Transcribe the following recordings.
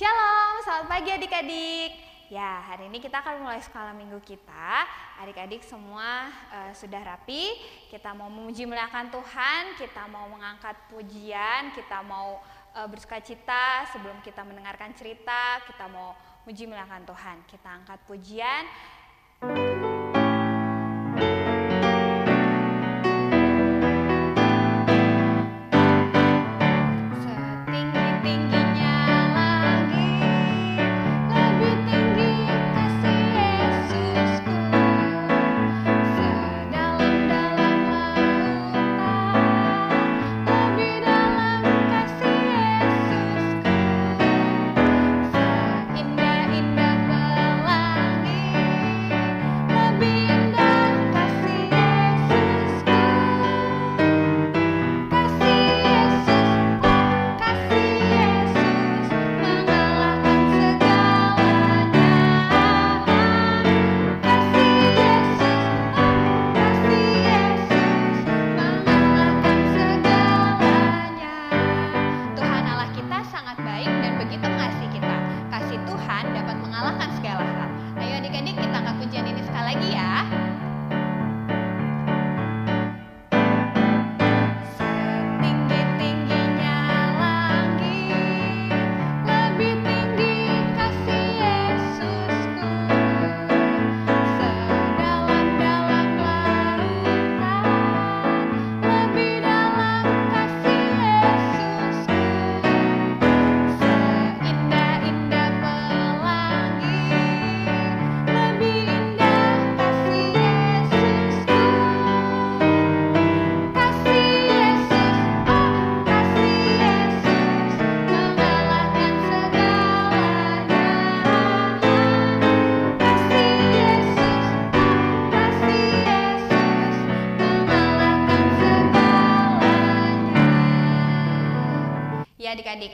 Shalom, selamat pagi adik-adik. Ya, hari ini kita akan mulai sekolah minggu kita. Adik-adik semua sudah rapi. Kita mau memuji muliakan Tuhan, kita mau mengangkat pujian, kita mau bersukacita sebelum kita mendengarkan cerita, kita mau memuji muliakan Tuhan. Kita angkat pujian.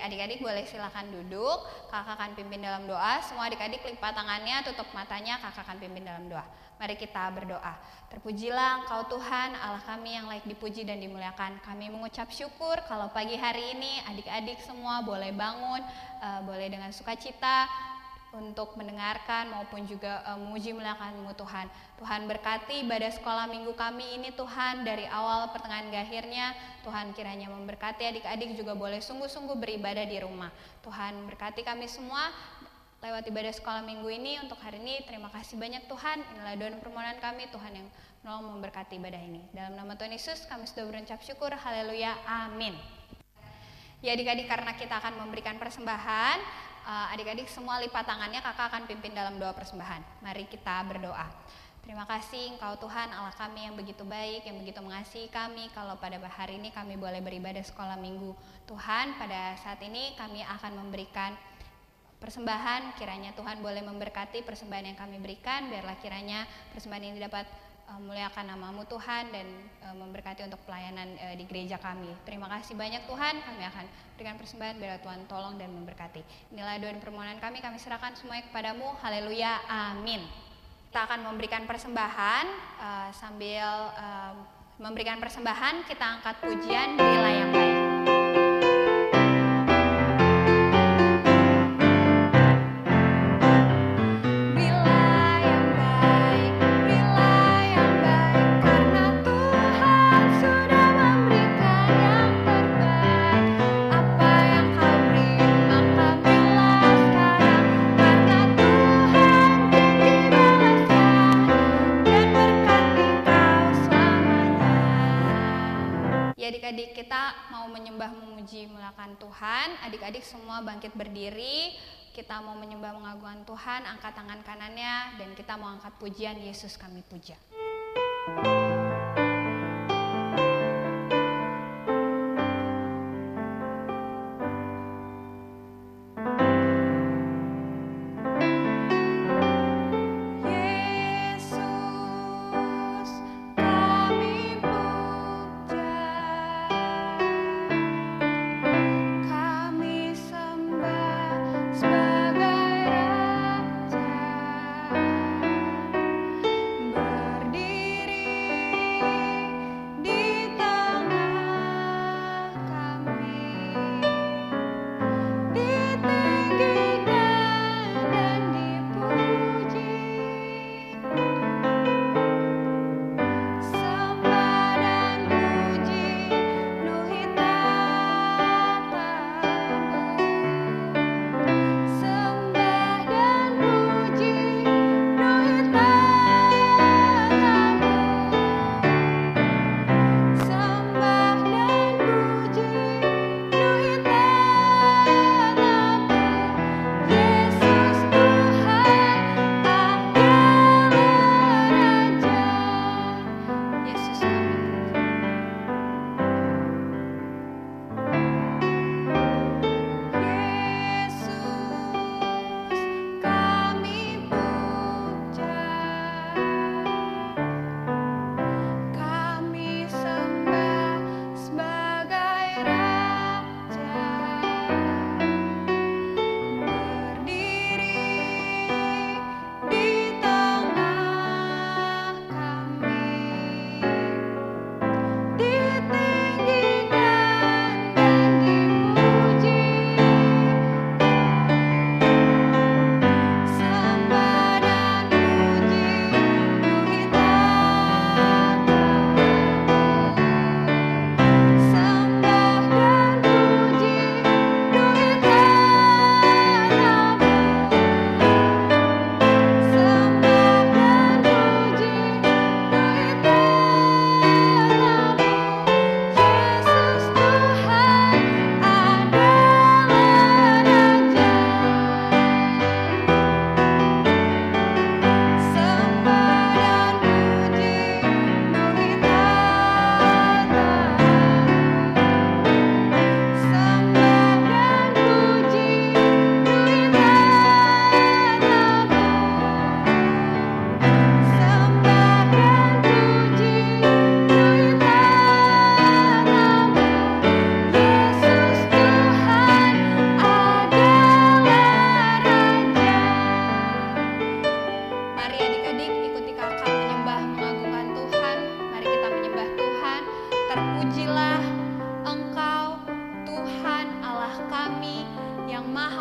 Adik-adik boleh silakan duduk. Kakak akan pimpin dalam doa. Semua adik-adik lipat tangannya, tutup matanya, kakak akan pimpin dalam doa. Mari kita berdoa. Terpujilah Engkau Tuhan, Allah kami yang layak dipuji dan dimuliakan. Kami mengucap syukur kalau pagi hari ini adik-adik semua boleh bangun, boleh dengan sukacita untuk mendengarkan maupun juga memuji muliakan-Mu Tuhan. Tuhan berkati ibadah sekolah minggu kami ini Tuhan, dari awal pertengahan ke akhirnya. Tuhan kiranya memberkati adik-adik juga boleh sungguh-sungguh beribadah di rumah. Tuhan berkati kami semua lewat ibadah sekolah minggu ini untuk hari ini. Terima kasih banyak Tuhan. Inilah doa dan permohonan kami, Tuhan yang menolong memberkati ibadah ini. Dalam nama Tuhan Yesus kami sudah berucap syukur. Haleluya, amin. Ya adik-adik, karena kita akan memberikan persembahan, adik-adik semua lipat tangannya, kakak akan pimpin dalam doa persembahan. Mari kita berdoa. Terima kasih Engkau Tuhan Allah kami yang begitu baik, yang begitu mengasihi kami. Kalau pada hari ini kami boleh beribadah sekolah minggu Tuhan, pada saat ini kami akan memberikan persembahan. Kiranya Tuhan boleh memberkati persembahan yang kami berikan. Biarlah kiranya persembahan ini dapat muliakan nama-Mu Tuhan dan memberkati untuk pelayanan di gereja kami. Terima kasih banyak Tuhan. Kami akan berikan persembahan, biarlah Tuhan tolong dan memberkati. Inilah doa dan permohonan kami serahkan semuanya kepadamu. Haleluya, amin. Kita akan memberikan persembahan. Sambil memberikan persembahan, kita angkat pujian Bila yang Baik. Adik-adik kita mau menyembah memuji muliakan Tuhan. Adik-adik semua bangkit berdiri. Kita mau menyembah mengagungkan Tuhan. Angkat tangan kanannya dan kita mau angkat pujian Yesus kami puja. Berdiri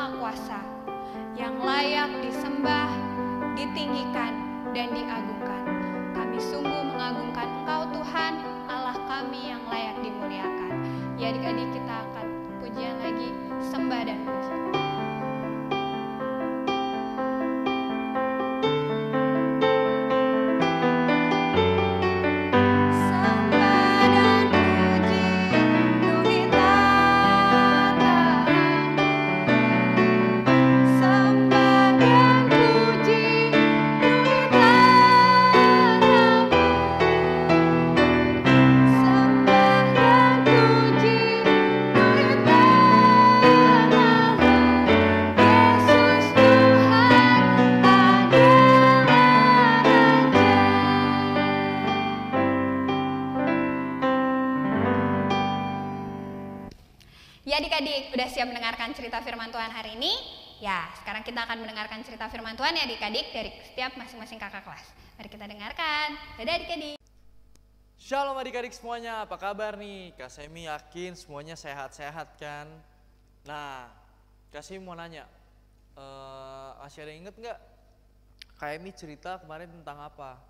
Maha Kuasa, yang layak disembah, ditinggikan, dan diagungkan. Kami sungguh mengagungkan Engkau Tuhan, Allah kami yang layak dimuliakan. Ya adik-adik, kita akan pujian lagi, sembah dan puji. Ya adik-adik, udah siap mendengarkan cerita firman Tuhan hari ini? Ya, sekarang kita akan mendengarkan cerita firman Tuhan ya adik-adik dari setiap masing-masing kakak kelas. Mari kita dengarkan. Dadah adik-adik. Shalom adik-adik semuanya, apa kabar nih? Kak Semi yakin semuanya sehat-sehat kan? Nah, Kak Semi mau nanya, masih ada yang inget nggak? Kak Emi cerita kemarin tentang apa?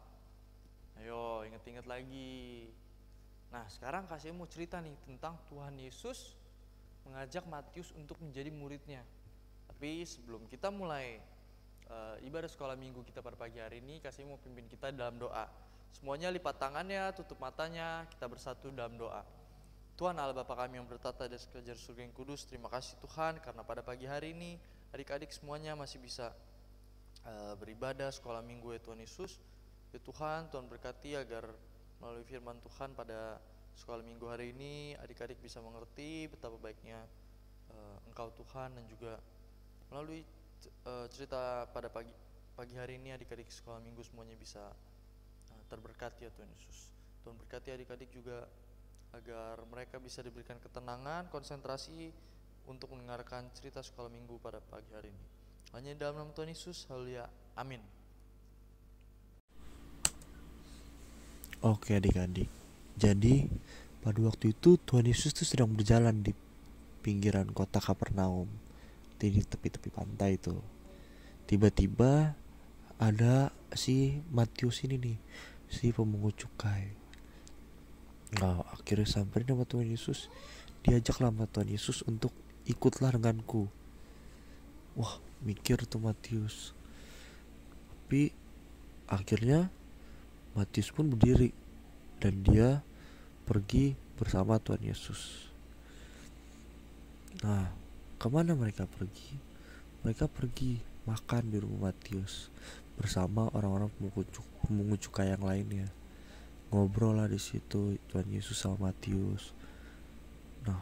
Ayo inget-inget lagi. Nah sekarang Kak Semi mau cerita nih tentang Tuhan Yesus mengajak Matius untuk menjadi muridnya. Tapi sebelum kita mulai ibadah sekolah minggu kita pada pagi hari ini, Kak Semi mau pimpin kita dalam doa. Semuanya lipat tangannya, tutup matanya, kita bersatu dalam doa. Tuhan Allah Bapa kami yang bertata di sekejur surga yang kudus, terima kasih Tuhan karena pada pagi hari ini adik-adik semuanya masih bisa beribadah sekolah minggu ya Tuhan Yesus. Ya Tuhan, Tuhan berkati agar melalui firman Tuhan pada sekolah minggu hari ini adik-adik bisa mengerti betapa baiknya Engkau Tuhan, dan juga melalui cerita pada pagi hari ini adik-adik sekolah minggu semuanya bisa terberkati ya Tuhan Yesus. Tuhan berkati adik-adik juga agar mereka bisa diberikan ketenangan, konsentrasi untuk mendengarkan cerita sekolah minggu pada pagi hari ini. Hanya dalam nama Tuhan Yesus, haleluya, amin. Oke adik-adik, jadi pada waktu itu Tuhan Yesus tuh sedang berjalan di pinggiran kota Kapernaum, di tepi-tepi pantai itu. Tiba-tiba ada si Matius ini nih, si pemungut cukai. Nah akhirnya sampai sama Tuhan Yesus, diajaklah sama Tuhan Yesus untuk ikutlah denganku. Wah mikir tuh Matius. Tapi akhirnya Matius pun berdiri dan dia pergi bersama Tuhan Yesus. Nah, kemana mereka pergi? Mereka pergi makan di rumah Matius bersama orang-orang pemungut cukai yang lainnya. Ngobrol lah di situ Tuhan Yesus sama Matius. Nah,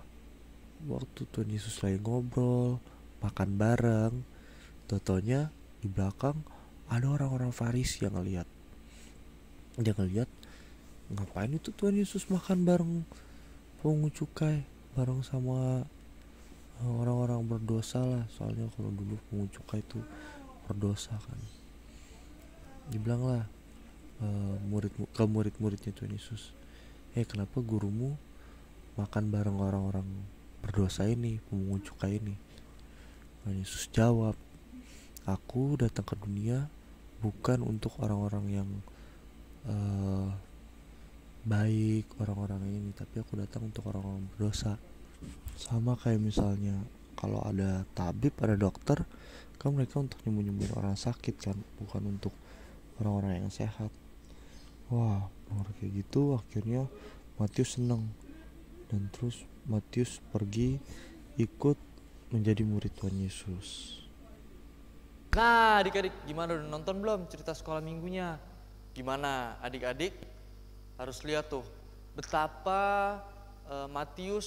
waktu Tuhan Yesus lagi ngobrol, makan bareng, totonya di belakang ada orang-orang Farisi yang ngeliat. Dia ngeliat, ngapain itu Tuhan Yesus makan bareng pemungut cukai, bareng sama orang-orang berdosa lah. Soalnya kalau dulu pemungut cukai itu berdosa kan. Dibilang lah murid-muridnya Tuhan Yesus, kenapa gurumu makan bareng orang-orang berdosa ini, pemungut cukai ini? Tuhan Yesus jawab, aku datang ke dunia bukan untuk orang-orang yang baik, orang-orang ini, tapi aku datang untuk orang-orang berdosa. Sama kayak misalnya kalau ada tabib, ada dokter, kan mereka untuk nyembuhin orang sakit kan, bukan untuk orang-orang yang sehat. Wah, kayak gitu akhirnya Matius seneng, dan terus Matius pergi ikut menjadi murid Tuhan Yesus. Nah adik-adik, gimana, udah nonton belum cerita sekolah minggunya? Gimana adik-adik harus lihat tuh betapa Matius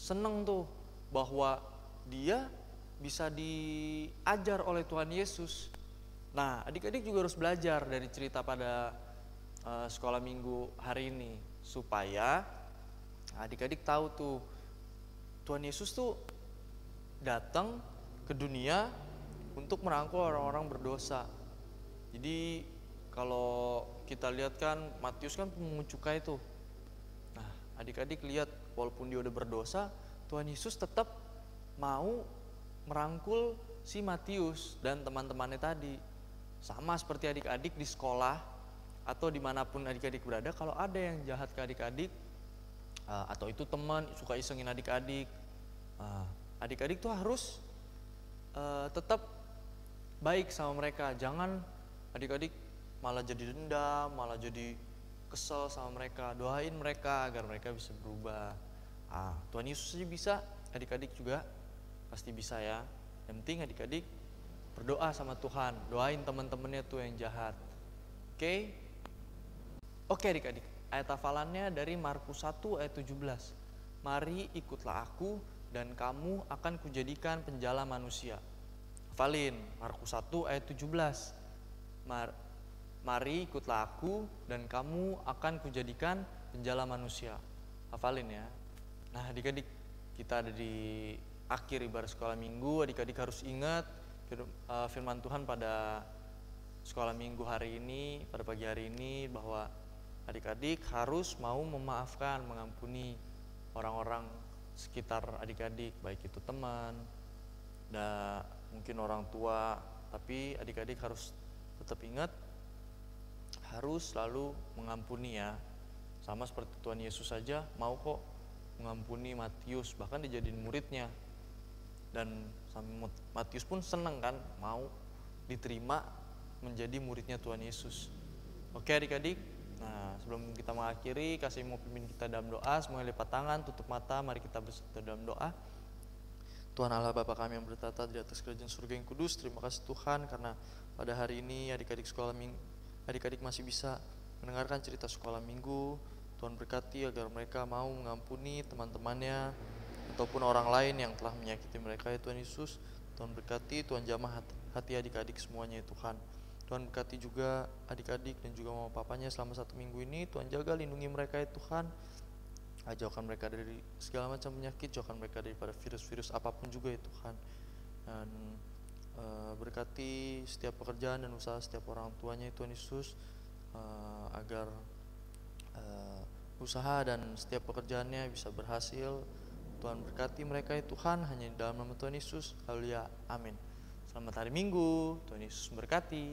seneng tuh bahwa dia bisa diajar oleh Tuhan Yesus. Nah adik-adik juga harus belajar dari cerita pada sekolah minggu hari ini, supaya adik-adik tahu tuh Tuhan Yesus tuh datang ke dunia untuk merangkul orang-orang berdosa. Jadi kalau kita lihat kan Matius kan pemungut cukai tuh. Nah adik-adik lihat, walaupun dia udah berdosa, Tuhan Yesus tetap mau merangkul si Matius dan teman-temannya tadi. Sama seperti adik-adik di sekolah atau dimanapun adik-adik berada, kalau ada yang jahat ke adik-adik, atau itu teman suka isengin adik-adik, adik-adik tuh harus tetap baik sama mereka. Jangan adik-adik malah jadi dendam, malah jadi kesel sama mereka. Doain mereka agar mereka bisa berubah. Tuhan Yesus aja bisa, adik-adik juga pasti bisa ya. Yang penting adik-adik berdoa sama Tuhan, doain teman-temannya tuh yang jahat. Oke adik-adik, ayat hafalannya dari Markus 1 ayat 17. Mari ikutlah aku dan kamu akan kujadikan penjala manusia. Hafalin, Markus 1 ayat 17. Mari ikutlah aku dan kamu akan kujadikan penjala manusia. Hafalin ya. Nah adik-adik, kita ada di akhir ibadah sekolah minggu. Adik-adik harus ingat firman Tuhan pada sekolah minggu hari ini, pada pagi hari ini, bahwa adik-adik harus mau memaafkan, mengampuni orang-orang sekitar adik-adik, baik itu teman dan mungkin orang tua. Tapi adik-adik harus tetap ingat, harus selalu mengampuni ya. Sama seperti Tuhan Yesus saja mau kok mengampuni Matius, bahkan dijadiin muridnya. Dan Matius pun senang kan, mau diterima menjadi muridnya Tuhan Yesus. Oke adik-adik, nah sebelum kita mengakhiri, kasih mau pimpin kita dalam doa. Semuanya lipat tangan, tutup mata, mari kita bersatu dalam doa. Tuhan Allah Bapa kami yang bertata di atas kerajaan surga yang kudus, terima kasih Tuhan karena pada hari ini adik-adik masih bisa mendengarkan cerita sekolah minggu. Tuhan berkati agar mereka mau mengampuni teman-temannya ataupun orang lain yang telah menyakiti mereka ya Tuhan Yesus. Tuhan berkati, Tuhan jamah hati adik-adik semuanya ya Tuhan. Tuhan berkati juga adik-adik dan juga mama papanya selama 1 minggu ini. Tuhan jaga, lindungi mereka ya Tuhan. Jauhkan mereka dari segala macam penyakit, jauhkan mereka daripada virus-virus apapun juga ya Tuhan. Dan berkati setiap pekerjaan dan usaha setiap orang tuanya ya Tuhan Yesus, agar usaha dan setiap pekerjaannya bisa berhasil. Tuhan berkati mereka ya Tuhan, hanya di dalam nama Tuhan Yesus. Haleluya, amin. Selamat hari Minggu, Tuhan Yesus memberkati.